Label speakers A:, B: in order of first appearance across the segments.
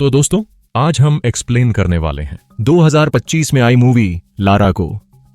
A: तो दोस्तों, आज हम एक्सप्लेन करने वाले हैं 2025 में आई मूवी लारा को,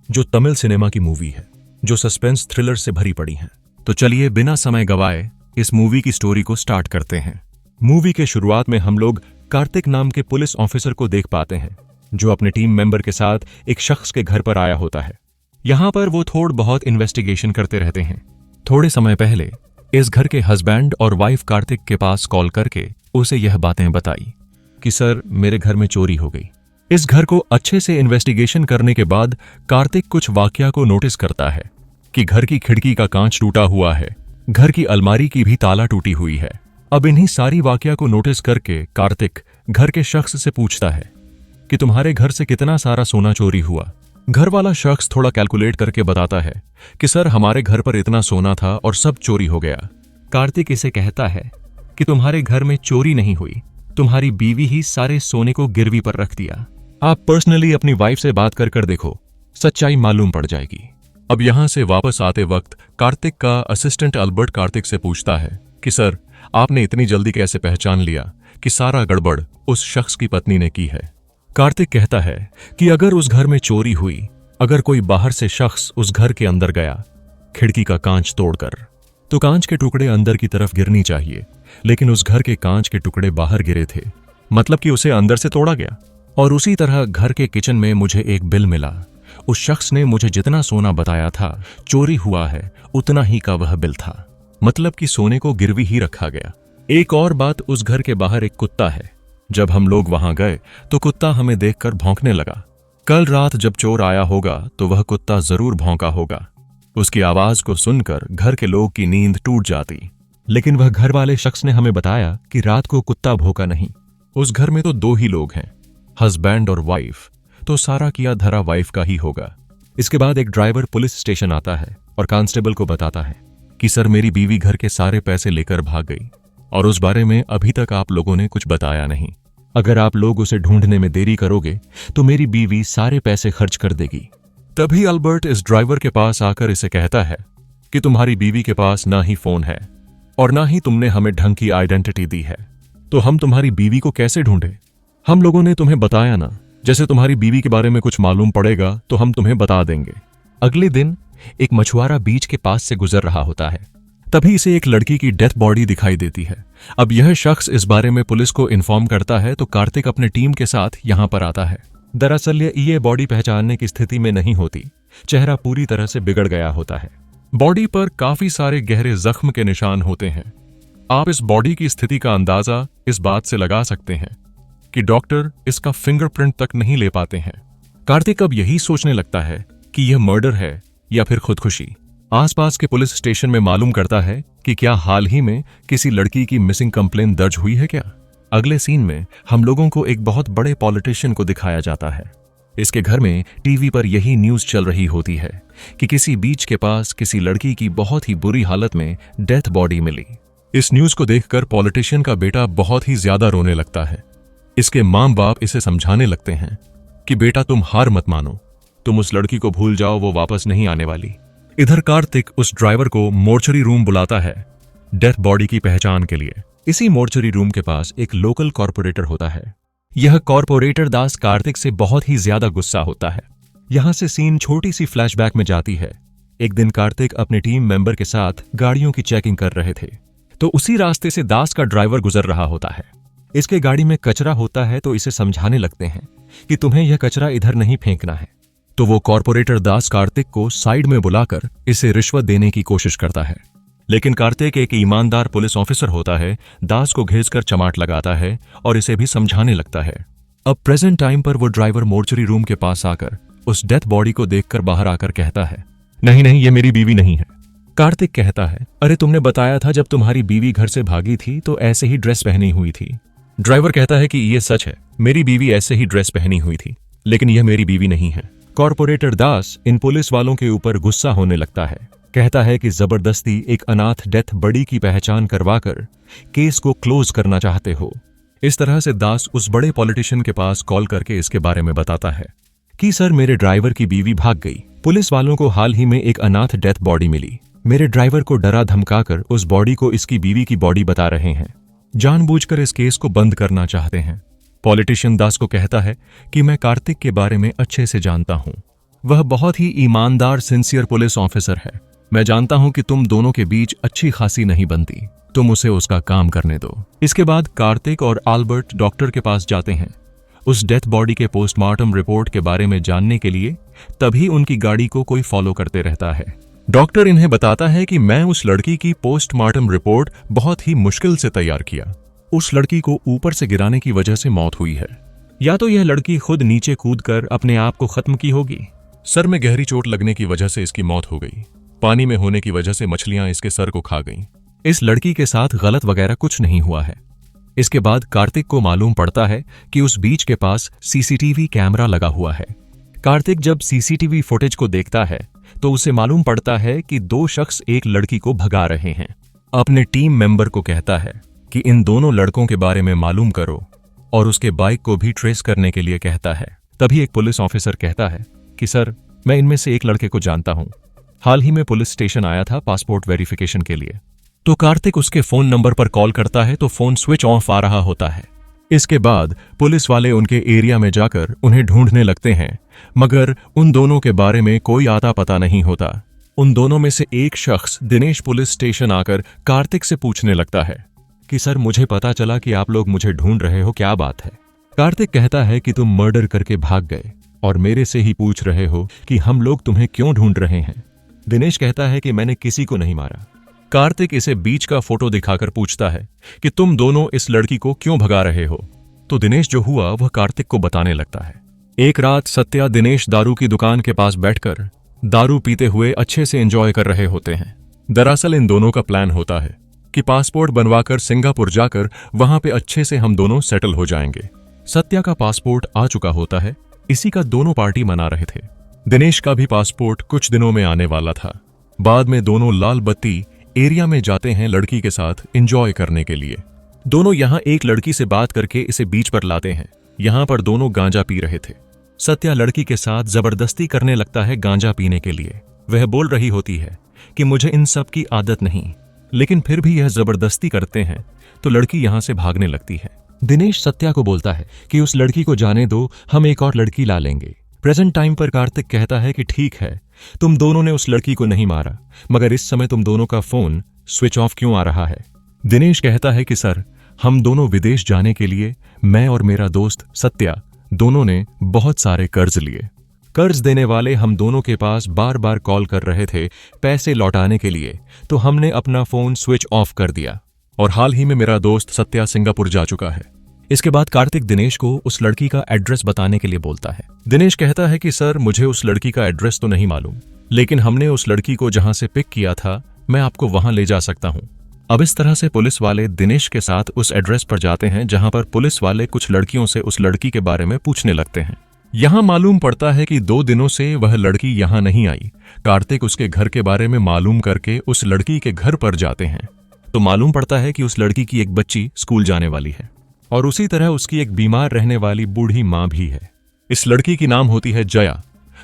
A: जो तमिल सिनेमा की मूवी है, जो सस्पेंस थ्रिलर से भरी पड़ी है। तो चलिए बिना समय गवाए इस मूवी की स्टोरी को स्टार्ट करते हैं। मूवी के शुरुआत में हम लोग कार्तिक नाम के पुलिस ऑफिसर को देख पाते हैं, जो अपने टीम मेंबर के साथ एक शख्स के घर पर आया होता है। यहां पर वो थोड़ बहुत इन्वेस्टिगेशन करते रहते हैं। थोड़े समय पहले इस घर के हस्बैंड और वाइफ कार्तिक के पास कॉल करके उसे यह बातें बताई कि सर, मेरे घर में चोरी हो गई। इस घर को अच्छे से इन्वेस्टिगेशन करने के बाद कार्तिक कुछ वाकया को नोटिस करता है कि घर की खिड़की का कांच टूटा हुआ है, घर की अलमारी की भी ताला टूटी हुई है। अब इन्हीं सारी वाकया को नोटिस करके कार्तिक घर के शख्स से पूछता है कि तुम्हारे घर से कितना सारा सोना चोरी हुआ। घर वाला शख्स थोड़ा कैलकुलेट करके बताता है कि सर, हमारे घर पर इतना सोना था और सब चोरी हो गया। कार्तिक इसे कहता है कि तुम्हारे घर में चोरी नहीं हुई, तुम्हारी बीवी ही सारे सोने को गिरवी पर रख दिया। आप पर्सनली अपनी वाइफ से बात कर देखो, सच्चाई मालूम पड़ जाएगी। अब यहां से वापस आते वक्त कार्तिक का असिस्टेंट अल्बर्ट कार्तिक से पूछता है कि सर, आपने इतनी जल्दी कैसे पहचान लिया कि सारा गड़बड़ उस शख्स की पत्नी ने की है। कार्तिक कहता है कि अगर उस घर में चोरी हुई, अगर कोई बाहर से शख्स उस घर के अंदर गया खिड़की का कांच तोड़कर, तो कांच के टुकड़े अंदर की तरफ गिरनी चाहिए, लेकिन उस घर के कांच के टुकड़े बाहर गिरे थे, मतलब कि उसे अंदर से तोड़ा गया। और उसी तरह घर के किचन में मुझे एक बिल मिला। उस शख्स ने मुझे जितना सोना बताया था चोरी हुआ है, उतना ही का वह बिल था, मतलब कि सोने को गिरवी ही रखा गया। एक और बात, उस घर के बाहर एक कुत्ता है। जब हम लोग वहां गए तो कुत्ता हमें देखकर भौंकने लगा। कल रात जब चोर आया होगा तो वह कुत्ता जरूर भौंका होगा। उसकी आवाज को सुनकर घर के लोग की नींद टूट जाती, लेकिन वह घर वाले शख्स ने हमें बताया कि रात को कुत्ता भौंका नहीं। उस घर में तो दो ही लोग हैं, हस्बैंड और वाइफ, तो सारा किया धरा वाइफ का ही होगा। इसके बाद एक ड्राइवर पुलिस स्टेशन आता है और कांस्टेबल को बताता है कि सर, मेरी बीवी घर के सारे पैसे लेकर भाग गई और उस बारे में अभी तक आप लोगों ने कुछ बताया नहीं। अगर आप लोग उसे ढूंढने में देरी करोगे तो मेरी बीवी सारे पैसे खर्च कर देगी। तभी अल्बर्ट इस ड्राइवर के पास आकर इसे कहता है कि तुम्हारी बीवी के पास ना ही फोन है और ना ही तुमने हमें ढंग की आइडेंटिटी दी है, तो हम तुम्हारी बीवी को कैसे ढूंढे? हम लोगों ने तुम्हें बताया ना, जैसे तुम्हारी बीवी के बारे में कुछ मालूम पड़ेगा तो हम तुम्हें बता देंगे। अगले दिन एक मछुआरा बीच के पास से गुजर रहा होता है, तभी इसे एक लड़की की डेथ बॉडी दिखाई देती है। अब यह शख्स इस बारे में पुलिस को इन्फॉर्म करता है तो कार्तिक अपने टीम के साथ यहां पर आता है। दरअसल ये बॉडी पहचानने की स्थिति में नहीं होती, चेहरा पूरी तरह से बिगड़ गया होता है। बॉडी पर काफी सारे गहरे जख्म के निशान होते हैं। आप इस बॉडी की स्थिति का अंदाजा इस बात से लगा सकते हैं कि डॉक्टर इसका फिंगरप्रिंट तक नहीं ले पाते हैं। कार्तिक अब यही सोचने लगता है कि यह मर्डर है या फिर खुदकुशी। आसपास के पुलिस स्टेशन में मालूम करता है कि क्या हाल ही में किसी लड़की की मिसिंग कंप्लेन दर्ज हुई है क्या। अगले सीन में हम लोगों को एक बहुत बड़े पॉलिटिशियन को दिखाया जाता है। इसके घर में टीवी पर यही न्यूज चल रही होती है कि किसी बीच के पास किसी लड़की की बहुत ही बुरी हालत में डेथ बॉडी मिली। इस न्यूज को देखकर पॉलिटिशियन का बेटा बहुत ही ज्यादा रोने लगता है। इसके माँ बाप इसे समझाने लगते हैं कि बेटा, तुम हार मत मानो, तुम उस लड़की को भूल जाओ, वो वापस नहीं आने वाली। इधर कार्तिक उस ड्राइवर को मोर्चरी रूम बुलाता है डेथ बॉडी की पहचान के लिए। इसी मोर्चरी रूम के पास एक लोकल कॉर्पोरेटर होता है। यह कॉर्पोरेटर दास कार्तिक से बहुत ही ज्यादा गुस्सा होता है। यहां से सीन छोटी सी फ्लैशबैक में जाती है। एक दिन कार्तिक अपने टीम मेंबर के साथ गाड़ियों की चेकिंग कर रहे थे, तो उसी रास्ते से दास का ड्राइवर गुजर रहा होता है। इसके गाड़ी में कचरा होता है तो इसे समझाने लगते हैं कि तुम्हें यह कचरा इधर नहीं फेंकना है। तो वो कॉर्पोरेटर दास कार्तिक को साइड में बुलाकर इसे रिश्वत देने की कोशिश करता है, लेकिन कार्तिक एक ईमानदार पुलिस ऑफिसर होता है, दास को घेंचकर चमाट लगाता है और इसे भी समझाने लगता है। अब प्रेजेंट टाइम पर वो ड्राइवर मोर्चरी रूम के पास आकर उस डेथ बॉडी को देखकर बाहर आकर कहता है, नहीं नहीं, ये मेरी बीवी नहीं है। कार्तिक कहता है, अरे तुमने बताया था जब तुम्हारी बीवी घर से भागी थी तो ऐसे ही ड्रेस पहनी हुई थी। ड्राइवर कहता है कि ये सच है, मेरी बीवी ऐसे ही ड्रेस पहनी हुई थी, लेकिन यह मेरी बीवी नहीं है। कॉर्पोरेटर दास इन पुलिस वालों के ऊपर गुस्सा होने लगता है, कहता है कि जबरदस्ती एक अनाथ डेथ बॉडी की पहचान करवाकर केस को क्लोज करना चाहते हो। इस तरह से दास उस बड़े पॉलिटिशियन के पास कॉल करके इसके बारे में बताता है कि सर, मेरे ड्राइवर की बीवी भाग गई। पुलिस वालों को हाल ही में एक अनाथ डेथ बॉडी मिली। मेरे ड्राइवर को डरा धमकाकर उस बॉडी को इसकी बीवी की बॉडी बता रहे हैं। जानबूझकर इस केस को बंद करना चाहते हैं। पॉलिटिशियन दास को कहता है कि मैं कार्तिक के बारे में अच्छे से जानता हूं। वह बहुत ही ईमानदार सिंसियर पुलिस ऑफिसर है। मैं जानता हूं कि तुम दोनों के बीच अच्छी खासी नहीं बनती, तुम उसे उसका काम करने दो। इसके बाद कार्तिक और अल्बर्ट डॉक्टर के पास जाते हैं उस डेथ बॉडी के पोस्टमार्टम रिपोर्ट के बारे में जानने के लिए। तभी उनकी गाड़ी को कोई फॉलो करते रहता है। डॉक्टर इन्हें बताता है कि मैं उस लड़की की पोस्टमार्टम रिपोर्ट बहुत ही मुश्किल से तैयार किया। उस लड़की को ऊपर से गिराने की वजह से मौत हुई है, या तो यह लड़की खुद नीचे कूदकर अपने आप को खत्म की होगी। सर में गहरी चोट लगने की वजह से इसकी मौत हो गई। पानी में होने की वजह से मछलियां इसके सर को खा गईं। इस लड़की के साथ गलत वगैरह कुछ नहीं हुआ है। इसके बाद कार्तिक को मालूम पड़ता है कि उस बीच के पास सीसीटीवी कैमरा लगा हुआ है। कार्तिक जब सीसीटीवी फुटेज को देखता है तो उसे मालूम पड़ता है कि दो शख्स एक लड़की को भगा रहे हैं। अपने टीम मेंबर को कहता है कि इन दोनों लड़कों के बारे में मालूम करो और उसके बाइक को भी ट्रेस करने के लिए कहता है। तभी एक पुलिस ऑफिसर कहता है कि सर, मैं इनमें से एक लड़के को जानता हूं, हाल ही में पुलिस स्टेशन आया था पासपोर्ट वेरिफिकेशन के लिए। तो कार्तिक उसके फोन नंबर पर कॉल करता है तो फोन स्विच ऑफ आ रहा होता है। इसके बाद पुलिस वाले उनके एरिया में जाकर उन्हें ढूंढने लगते हैं, मगर उन दोनों के बारे में कोई आता पता नहीं होता। उन दोनों में से एक शख्स दिनेश पुलिस स्टेशन आकर कार्तिक से पूछने लगता है कि सर, मुझे पता चला कि आप लोग मुझे ढूंढ रहे हो, क्या बात है? कार्तिक कहता है कि तुम मर्डर करके भाग गए और मेरे से ही पूछ रहे हो कि हम लोग तुम्हें क्यों ढूंढ रहे हैं। दिनेश कहता है कि मैंने किसी को नहीं मारा। कार्तिक इसे बीच का फोटो दिखाकर पूछता है कि तुम दोनों इस लड़की को क्यों भगा रहे हो। तो दिनेश जो हुआ वह कार्तिक को बताने लगता है। एक रात सत्या दिनेश दारू की दुकान के पास बैठकर दारू पीते हुए अच्छे से एंजॉय कर रहे होते हैं। दरअसल इन दोनों का प्लान होता है कि पासपोर्ट बनवाकर सिंगापुर जाकर वहां पे अच्छे से हम दोनों सेटल हो जाएंगे। सत्या का पासपोर्ट आ चुका होता है, इसी का दोनों पार्टी मना रहे थे। दिनेश का भी पासपोर्ट कुछ दिनों में आने वाला था। बाद में दोनों लाल बत्ती एरिया में जाते हैं लड़की के साथ एंजॉय करने के लिए। दोनों यहां एक लड़की से बात करके इसे बीच पर लाते हैं। यहां पर दोनों गांजा पी रहे थे। सत्या लड़की के साथ जबरदस्ती करने लगता है गांजा पीने के लिए। वह बोल रही होती है कि मुझे इन सब की आदत नहीं, लेकिन फिर भी यह जबरदस्ती करते हैं तो लड़की यहां से भागने लगती है। दिनेश सत्या को बोलता है कि उस लड़की को जाने दो, हम एक और लड़की ला लेंगे। प्रेजेंट टाइम पर कार्तिक कहता है कि ठीक है, तुम दोनों ने उस लड़की को नहीं मारा, मगर इस समय तुम दोनों का फोन स्विच ऑफ क्यों आ रहा है? दिनेश कहता है कि सर, हम दोनों विदेश जाने के लिए मैं और मेरा दोस्त सत्या दोनों ने बहुत सारे कर्ज लिए। कर्ज देने वाले हम दोनों के पास बार बार कॉल कर रहे थे पैसे लौटाने के लिए, तो हमने अपना फोन स्विच ऑफ कर दिया और हाल ही में मेरा दोस्त सत्या सिंगापुर जा चुका है। इसके बाद कार्तिक दिनेश को उस लड़की का एड्रेस बताने के लिए बोलता है। दिनेश कहता है कि सर, मुझे उस लड़की का एड्रेस तो नहीं मालूम, लेकिन हमने उस लड़की को जहां से पिक किया था मैं आपको वहां ले जा सकता हूं। अब इस तरह से पुलिस वाले दिनेश के साथ उस एड्रेस पर जाते हैं जहां पर पुलिस वाले कुछ लड़कियों से उस लड़की के बारे में पूछने लगते हैं। यहां मालूम पड़ता है कि 2 दिनों से वह लड़की यहां नहीं आई। कार्तिक उसके घर के बारे में मालूम करके उस लड़की के घर पर जाते हैं तो मालूम पड़ता है कि उस लड़की की एक बच्ची स्कूल जाने वाली है और उसी तरह उसकी एक बीमार रहने वाली बूढ़ी मां भी है। इस लड़की की नाम होती है जया।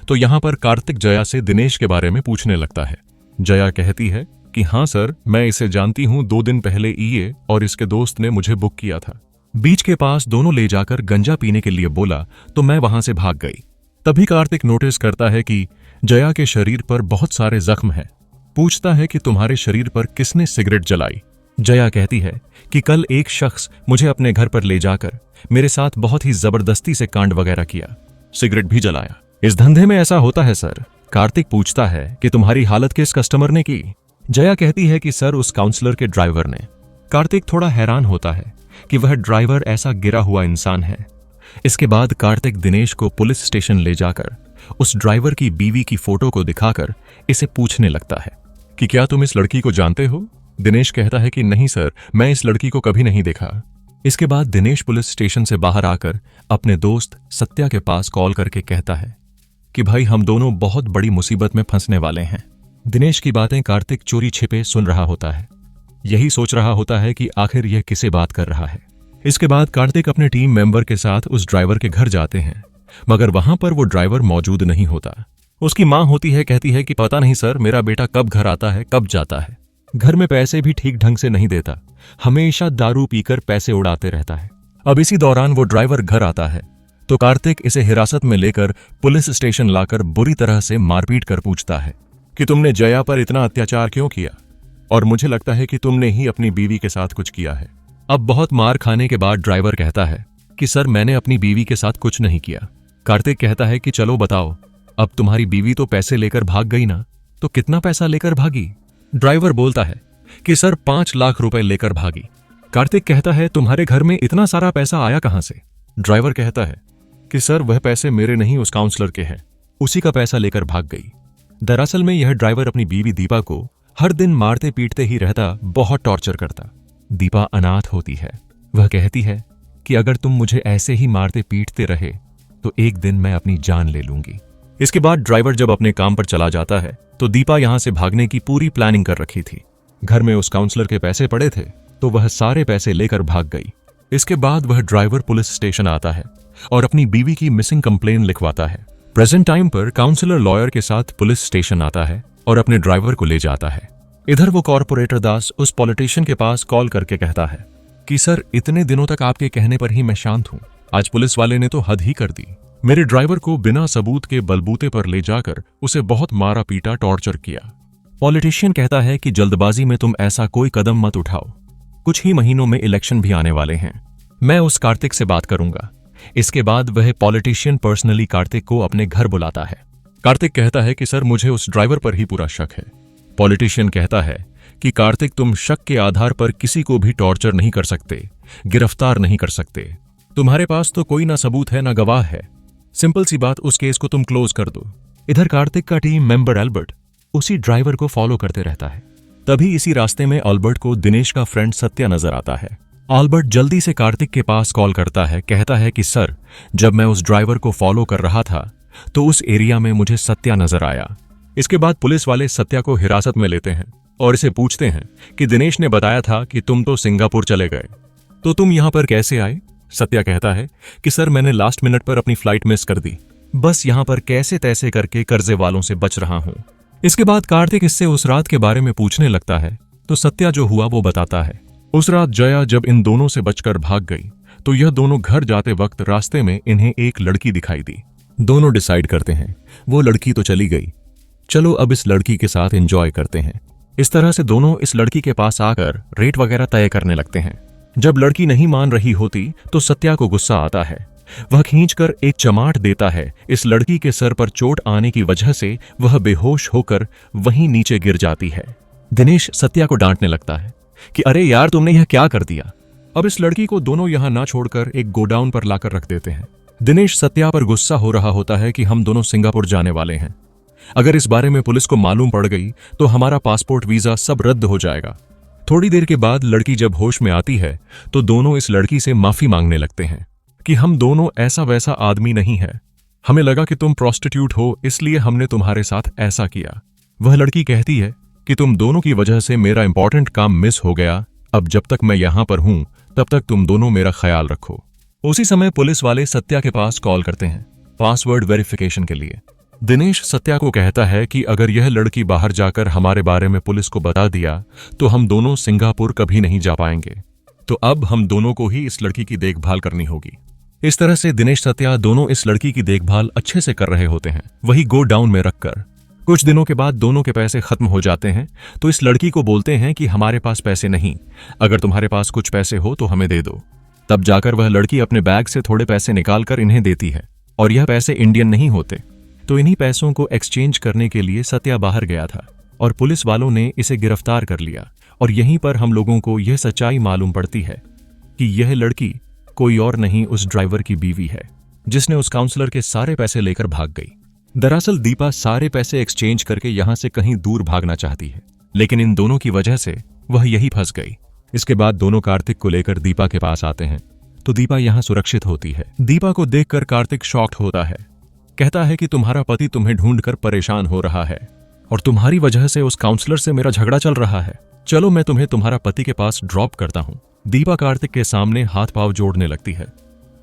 A: तो यहां पर कार्तिक जया से दिनेश के बारे में पूछने लगता है। जया कहती है कि हाँ सर, मैं इसे जानती हूं, 2 दिन पहले ये और इसके दोस्त ने मुझे बुक किया था। बीच के पास दोनों ले जाकर गंजा पीने के लिए बोला तो मैं वहां से भाग गई। तभी कार्तिक नोटिस करता है कि जया के शरीर पर बहुत सारे जख्म हैं। पूछता है कि तुम्हारे शरीर पर किसने सिगरेट जलाई? जया कहती है कि कल एक शख्स मुझे अपने घर पर ले जाकर मेरे साथ बहुत ही जबरदस्ती से कांड वगैरह किया, सिगरेट भी जलाया। इस धंधे में ऐसा होता है सर। कार्तिक पूछता है कि तुम्हारी हालत किस कस्टमर ने की? जया कहती है कि सर, उस काउंसलर के ड्राइवर ने। कार्तिक थोड़ा हैरान होता है कि वह ड्राइवर ऐसा गिरा हुआ इंसान है। इसके बाद कार्तिक दिनेश को पुलिस स्टेशन ले जाकर उस ड्राइवर की बीवी की फोटो को दिखाकर इसे पूछने लगता है कि क्या तुम इस लड़की को जानते हो? दिनेश कहता है कि नहीं सर, मैं इस लड़की को कभी नहीं देखा। इसके बाद दिनेश पुलिस स्टेशन से बाहर आकर अपने दोस्त सत्या के पास कॉल करके कहता है कि भाई, हम दोनों बहुत बड़ी मुसीबत में फंसने वाले हैं। दिनेश की बातें कार्तिक चोरी छिपे सुन रहा होता है। यही सोच रहा होता है कि आखिर यह किसे बात कर रहा है। इसके बाद कार्तिक अपने टीम मेंबर के साथ उस ड्राइवर के घर जाते हैं, मगर वहां पर वो ड्राइवर मौजूद नहीं होता। उसकी मां होती है, कहती है कि पता नहीं सर, मेरा बेटा कब घर आता है कब जाता है। घर में पैसे भी ठीक ढंग से नहीं देता, हमेशा दारू पीकर पैसे उड़ाते रहता है। अब इसी दौरान वो ड्राइवर घर आता है तो कार्तिक इसे हिरासत में लेकर पुलिस स्टेशन लाकर बुरी तरह से मारपीट कर पूछता है कि तुमने जया पर इतना अत्याचार क्यों किया, और मुझे लगता है कि तुमने ही अपनी बीवी के साथ कुछ किया है। अब बहुत मार खाने के बाद ड्राइवर कहता है कि सर मैंने अपनी बीवी के साथ कुछ नहीं किया। कार्तिक कहता है कि चलो बताओ, अब तुम्हारी बीवी तो पैसे लेकर भाग गई ना, तो कितना पैसा लेकर भागी? ड्राइवर बोलता है कि सर 5 लाख रुपए लेकर भागी। कार्तिक कहता है तुम्हारे घर में इतना सारा पैसा आया कहां से? ड्राइवर कहता है कि सर वह पैसे मेरे नहीं, उस काउंसलर के हैं, उसी का पैसा लेकर भाग गई। दरअसल में यह ड्राइवर अपनी बीवी दीपा को हर दिन मारते पीटते ही रहता, बहुत टॉर्चर करता। दीपा अनाथ होती है। वह कहती है कि अगर तुम मुझे ऐसे ही मारते पीटते रहे तो एक दिन मैं अपनी जान ले लूंगी। इसके बाद ड्राइवर जब अपने काम पर चला जाता है तो दीपा यहां से भागने की पूरी प्लानिंग कर रखी थी। घर में उस काउंसलर के पैसे पड़े थे तो वह सारे पैसे लेकर भाग गई। इसके बाद वह ड्राइवर पुलिस स्टेशन आता है और अपनी बीवी की मिसिंग कंप्लेन लिखवाता है। प्रेजेंट टाइम पर काउंसलर लॉयर के साथ पुलिस स्टेशन आता है और अपने ड्राइवर को ले जाता है। इधर वो कॉर्पोरेटर दास उस पॉलिटिशियन के पास कॉल करके कहता है कि सर इतने दिनों तक आपके कहने पर ही मैं शांत हूं, आज पुलिस वाले ने तो हद ही कर दी। मेरे ड्राइवर को बिना सबूत के बलबूते पर ले जाकर उसे बहुत मारा पीटा, टॉर्चर किया। पॉलिटिशियन कहता है कि जल्दबाजी में तुम ऐसा कोई कदम मत उठाओ, कुछ ही महीनों में इलेक्शन भी आने वाले हैं, मैं उस कार्तिक से बात करूंगा। इसके बाद वह पॉलिटिशियन पर्सनली कार्तिक को अपने घर बुलाता है। कार्तिक कहता है कि सर मुझे उस ड्राइवर पर ही पूरा शक है। पॉलिटिशियन कहता है कि कार्तिक तुम शक के आधार पर किसी को भी टॉर्चर नहीं कर सकते, गिरफ्तार नहीं कर सकते। तुम्हारे पास तो कोई ना सबूत है ना गवाह है, सिंपल सी बात, उस केस को तुम क्लोज कर दो। इधर कार्तिक का टीम मेंबर एल्बर्ट उसी ड्राइवर को फॉलो करते रहता है। तभी इसी रास्ते में एल्बर्ट को दिनेश का फ्रेंड सत्या नजर आता है। एल्बर्ट जल्दी से कार्तिक के पास कॉल करता है, कहता है कि सर जब मैं उस ड्राइवर को फॉलो कर रहा था तो उस एरिया में मुझे सत्या नजर आया। इसके बाद पुलिस वाले सत्या को हिरासत में लेते हैं और इसे पूछते हैं कि दिनेश ने बताया था कि तुम तो सिंगापुर चले गए, तो तुम यहां पर कैसे आए? सत्या कहता है कि सर मैंने लास्ट मिनट पर अपनी फ्लाइट मिस कर दी, बस यहां पर कैसे तैसे करके कर्जे वालों से बच रहा हूं। इसके बाद कार्तिक इससे उस रात के बारे में पूछने लगता है तो सत्या जो हुआ वो बताता है। उस रात जया जब इन दोनों से बचकर भाग गई तो यह दोनों घर जाते वक्त रास्ते में इन्हें एक लड़की दिखाई दी। दोनों डिसाइड करते हैं वो लड़की तो चली गई, चलो अब इस लड़की के साथ एंजॉय करते हैं। इस तरह से दोनों इस लड़की के पास आकर रेट वगैरह तय करने लगते हैं। जब लड़की नहीं मान रही होती तो सत्या को गुस्सा आता है। वह खींचकर एक चमाट देता है। इस लड़की के सर पर चोट आने की वजह से वह बेहोश होकर वहीं नीचे गिर जाती है। दिनेश सत्या को डांटने लगता है कि अरे यार तुमने यह क्या कर दिया। अब इस लड़की को दोनों यहां ना छोड़कर एक गोडाउन पर लाकर रख देते हैं। दिनेश सत्या पर गुस्सा हो रहा होता है कि हम दोनों सिंगापुर जाने वाले हैं, अगर इस बारे में पुलिस को मालूम पड़ गई तो हमारा पासपोर्ट वीजा सब रद्द हो जाएगा। थोड़ी देर के बाद लड़की जब होश में आती है तो दोनों इस लड़की से माफी मांगने लगते हैं कि हम दोनों ऐसा वैसा आदमी नहीं है, हमें लगा कि तुम प्रोस्टिट्यूट हो इसलिए हमने तुम्हारे साथ ऐसा किया। वह लड़की कहती है कि तुम दोनों की वजह से मेरा इंपॉर्टेंट काम मिस हो गया, अब जब तक मैं यहां पर हूं तब तक तुम दोनों मेरा ख्याल रखो। उसी समय पुलिस वाले सत्या के पास कॉल करते हैं पासवर्ड वेरिफिकेशन के लिए। दिनेश सत्या को कहता है कि अगर यह लड़की बाहर जाकर हमारे बारे में पुलिस को बता दिया तो हम दोनों सिंगापुर कभी नहीं जा पाएंगे, तो अब हम दोनों को ही इस लड़की की देखभाल करनी होगी। इस तरह से दिनेश सत्या दोनों इस लड़की की देखभाल अच्छे से कर रहे होते हैं, वही गो डाउन में रखकर। कुछ दिनों के बाद दोनों के पैसे खत्म हो जाते हैं तो इस लड़की को बोलते हैं कि हमारे पास पैसे नहीं, अगर तुम्हारे पास कुछ पैसे हो तो हमें दे दो। तब जाकर वह लड़की अपने बैग से थोड़े पैसे निकालकर इन्हें देती है और यह पैसे इंडियन नहीं होते। तो इन्हीं पैसों को एक्सचेंज करने के लिए सत्या बाहर गया था और पुलिस वालों ने इसे गिरफ्तार कर लिया। और यहीं पर हम लोगों को यह सच्चाई मालूम पड़ती है कि यह लड़की कोई और नहीं उस ड्राइवर की बीवी है जिसने उस काउंसलर के सारे पैसे लेकर भाग गई। दरअसल दीपा सारे पैसे एक्सचेंज करके यहां से कहीं दूर भागना चाहती है, लेकिन इन दोनों की वजह से वह यही फंस गई। इसके बाद दोनों कार्तिक को लेकर दीपा के पास आते हैं तो दीपा यहां सुरक्षित होती है। दीपा को देखकर कार्तिक शॉक्ड होता है, कहता है कि तुम्हारा पति तुम्हें ढूंढकर परेशान हो रहा है और तुम्हारी वजह से उस काउंसलर से मेरा झगड़ा चल रहा है, चलो मैं तुम्हें तुम्हारा पति के पास ड्रॉप करता हूं। दीपा कार्तिक के सामने हाथ पांव जोड़ने लगती है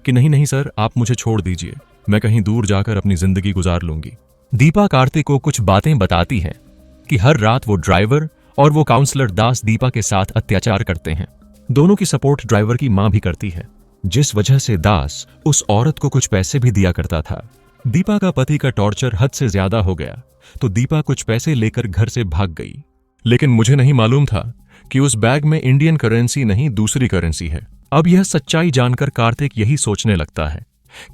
A: कि नहीं नहीं सर, आप मुझे छोड़ दीजिए, मैं कहीं दूर जाकर अपनी जिंदगी गुजार लूंगी। दीपा कार्तिक को कुछ बातें बताती है कि हर रात वो ड्राइवर और वो काउंसलर दास दीपा के साथ अत्याचार करते हैं। दोनों की सपोर्ट ड्राइवर की मां भी करती है। जिस वजह से दास उस औरत को कुछ पैसे भी दिया करता था। दीपा का पति का टॉर्चर हद से ज्यादा हो गया तो दीपा कुछ पैसे लेकर घर से भाग गई। लेकिन मुझे नहीं मालूम था कि उस बैग में इंडियन करेंसी नहीं दूसरी करेंसी है। अब यह सच्चाई जानकर कार्तिक यही सोचने लगता है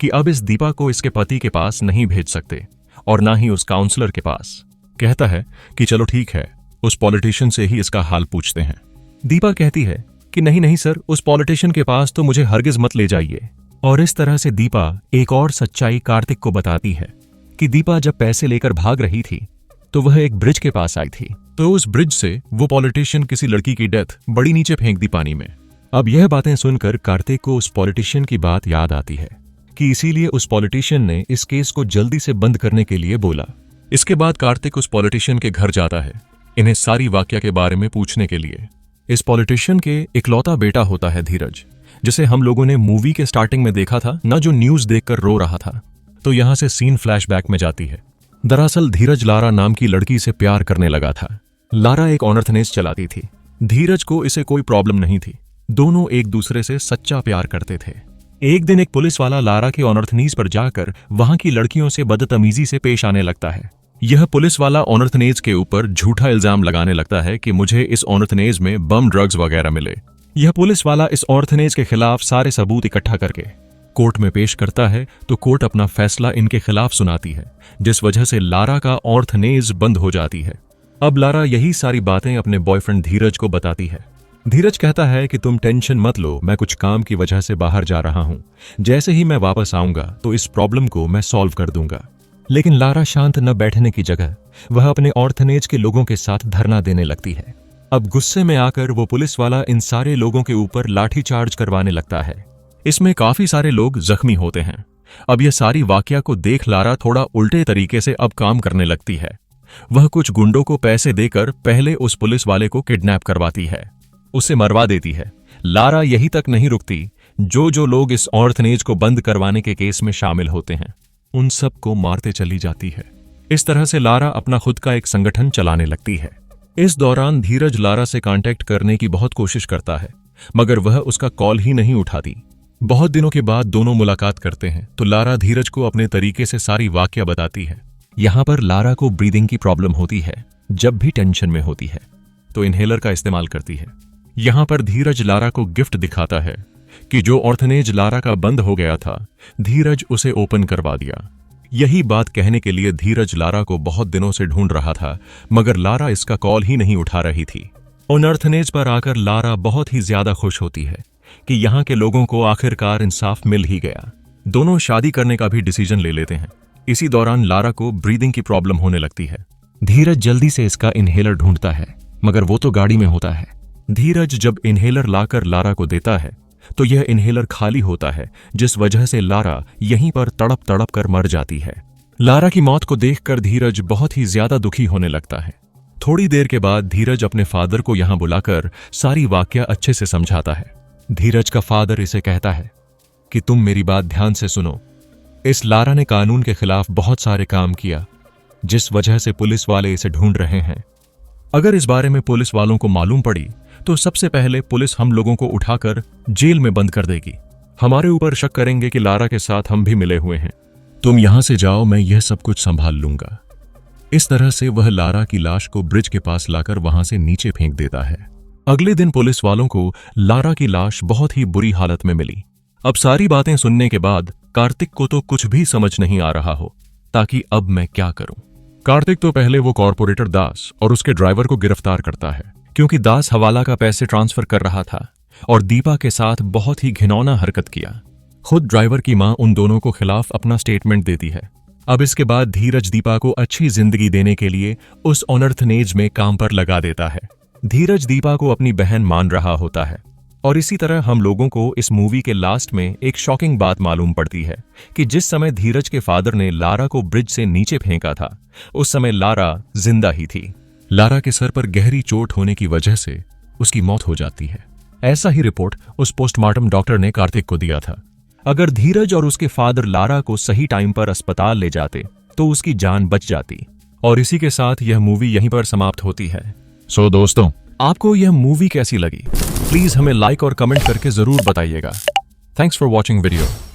A: कि अब इस दीपा को इसके पति के पास नहीं भेज सकते और ना ही उस काउंसलर के पास। कहता है कि चलो ठीक है, उस पॉलिटिशियन से ही इसका हाल पूछते हैं। दीपा कहती है कि नहीं नहीं सर, उस पॉलिटिशियन के पास तो मुझे हरगिज मत ले जाइए। और इस तरह से दीपा एक और सच्चाई कार्तिक को बताती है कि दीपा जब पैसे लेकर भाग रही थी तो वह एक ब्रिज के पास आई थी, तो उस ब्रिज से वो पॉलिटिशियन किसी लड़की की डेथ बड़ी नीचे फेंक दी पानी में। अब यह बातें सुनकर कार्तिक को उस पॉलिटिशियन की बात याद आती है कि इसीलिए उस पॉलिटिशियन ने इस केस को जल्दी से बंद करने के लिए बोला। इसके बाद कार्तिक उस पॉलिटिशियन के घर जाता है इन्हें सारी वाकया के बारे में पूछने के लिए। इस पॉलिटिशियन के इकलौता बेटा होता है धीरज, जिसे हम लोगों ने मूवी के स्टार्टिंग में देखा था ना, जो न्यूज देखकर रो रहा था। तो यहां से सीन फ्लैशबैक में जाती है। दरअसल धीरज लारा नाम की लड़की से प्यार करने लगा था। लारा एक ऑनर्थनेज चलाती थी। धीरज को इसे कोई प्रॉब्लम नहीं थी। दोनों एक दूसरे से सच्चा प्यार करते थे। एक दिन एक पुलिस वाला लारा के ऑनर्थनेज पर जाकर वहां की लड़कियों से बदतमीजी से पेश आने लगता है। यह पुलिस वाला ऑनर्थनेज के ऊपर झूठा इल्जाम लगाने लगता है कि मुझे इस ऑनर्थनेज में बम ड्रग्स वगैरह मिले। यह पुलिस वाला इस ऑर्थनेज के खिलाफ सारे सबूत इकट्ठा करके कोर्ट में पेश करता है तो कोर्ट अपना फैसला इनके खिलाफ सुनाती है, जिस वजह से लारा का ऑर्थनेज बंद हो जाती है। अब लारा यही सारी बातें अपने बॉयफ्रेंड धीरज को बताती है। धीरज कहता है कि तुम टेंशन मत लो, मैं कुछ काम की वजह से बाहर जा रहा हूं, जैसे ही मैं वापस आऊंगा तो इस प्रॉब्लम को मैं सॉल्व कर दूंगा। लेकिन लारा शांत न बैठने की जगह वह अपने ऑर्थनेज के लोगों के साथ धरना देने लगती है। अब गुस्से में आकर वो पुलिस वाला इन सारे लोगों के ऊपर लाठी चार्ज करवाने लगता है। इसमें काफी सारे लोग जख्मी होते हैं। अब यह सारी वाकया को देख लारा थोड़ा उल्टे तरीके से अब काम करने लगती है। वह कुछ गुंडों को पैसे देकर पहले उस पुलिस वाले को किडनैप करवाती है, उसे मरवा देती है। लारा यही तक नहीं रुकती, जो लोग इस ऑर्थनेज को बंद करवाने के केस में शामिल होते हैं उन सब को मारते चली जाती है। इस तरह से लारा अपना खुद का एक संगठन चलाने लगती है। इस दौरान धीरज लारा से कांटेक्ट करने की बहुत कोशिश करता है, मगर वह उसका कॉल ही नहीं उठाती। बहुत दिनों के बाद दोनों मुलाकात करते हैं तो लारा धीरज को अपने तरीके से सारी वाकया बताती है। यहां पर लारा को ब्रीदिंग की प्रॉब्लम होती है। जब भी टेंशन में होती है तो इनहेलर का इस्तेमाल करती है। यहां पर धीरज लारा को गिफ्ट दिखाता है कि जो ऑर्थनेज लारा का बंद हो गया था धीरज उसे ओपन करवा दिया। यही बात कहने के लिए धीरज लारा को बहुत दिनों से ढूंढ रहा था, मगर लारा इसका कॉल ही नहीं उठा रही थी। उन ऑर्थनेज पर आकर लारा बहुत ही ज्यादा खुश होती है कि यहाँ के लोगों को आखिरकार इंसाफ मिल ही गया। दोनों शादी करने का भी डिसीजन ले लेते हैं। इसी दौरान लारा को ब्रीदिंग की प्रॉब्लम होने लगती है। धीरज जल्दी से इसका इनहेलर ढूंढता है, मगर वो तो गाड़ी में होता है। धीरज जब इनहेलर लाकर लारा को देता है तो यह इनहेलर खाली होता है, जिस वजह से लारा यहीं पर तड़प तड़प कर मर जाती है। लारा की मौत को देखकर धीरज बहुत ही ज्यादा दुखी होने लगता है। थोड़ी देर के बाद धीरज अपने फादर को यहां बुलाकर सारी वाकया अच्छे से समझाता है। धीरज का फादर इसे कहता है कि तुम मेरी बात ध्यान से सुनो। इस लारा ने कानून के खिलाफ बहुत सारे काम किया, जिस वजह से पुलिस वाले इसे ढूंढ रहे हैं। अगर इस बारे में पुलिस वालों को मालूम पड़ी तो सबसे पहले पुलिस हम लोगों को उठाकर जेल में बंद कर देगी। हमारे ऊपर शक करेंगे कि लारा के साथ हम भी मिले हुए हैं। तुम यहां से जाओ, मैं यह सब कुछ संभाल लूंगा। इस तरह से वह लारा की लाश को ब्रिज के पास लाकर वहां से नीचे फेंक देता है। अगले दिन पुलिस वालों को लारा की लाश बहुत ही बुरी हालत में मिली। अब सारी बातें सुनने के बाद कार्तिक को तो कुछ भी समझ नहीं आ रहा हो ताकि अब मैं क्या करूं। कार्तिक तो पहले वो कॉर्पोरेटर दास और उसके ड्राइवर को गिरफ्तार करता है, क्योंकि दास हवाला का पैसे ट्रांसफर कर रहा था और दीपा के साथ बहुत ही घिनौना हरकत किया। खुद ड्राइवर की मां उन दोनों को खिलाफ अपना स्टेटमेंट देती है। अब इसके बाद धीरज दीपा को अच्छी जिंदगी देने के लिए उस ऑनर्थनेज में काम पर लगा देता है। धीरज दीपा को अपनी बहन मान रहा होता है। और इसी तरह हम लोगों को इस मूवी के लास्ट में एक शॉकिंग बात मालूम पड़ती है कि जिस समय धीरज के फादर ने लारा को ब्रिज से नीचे फेंका था उस समय लारा जिंदा ही थी। लारा के सर पर गहरी चोट होने की वजह से उसकी मौत हो जाती है। ऐसा ही रिपोर्ट उस पोस्टमार्टम डॉक्टर ने कार्तिक को दिया था। अगर धीरज और उसके फादर लारा को सही टाइम पर अस्पताल ले जाते तो उसकी जान बच जाती। और इसी के साथ यह मूवी यहीं पर समाप्त होती है। सो दोस्तों, आपको यह मूवी कैसी लगी प्लीज हमें लाइक और कमेंट करके जरूर बताइएगा। Thanks for watching video.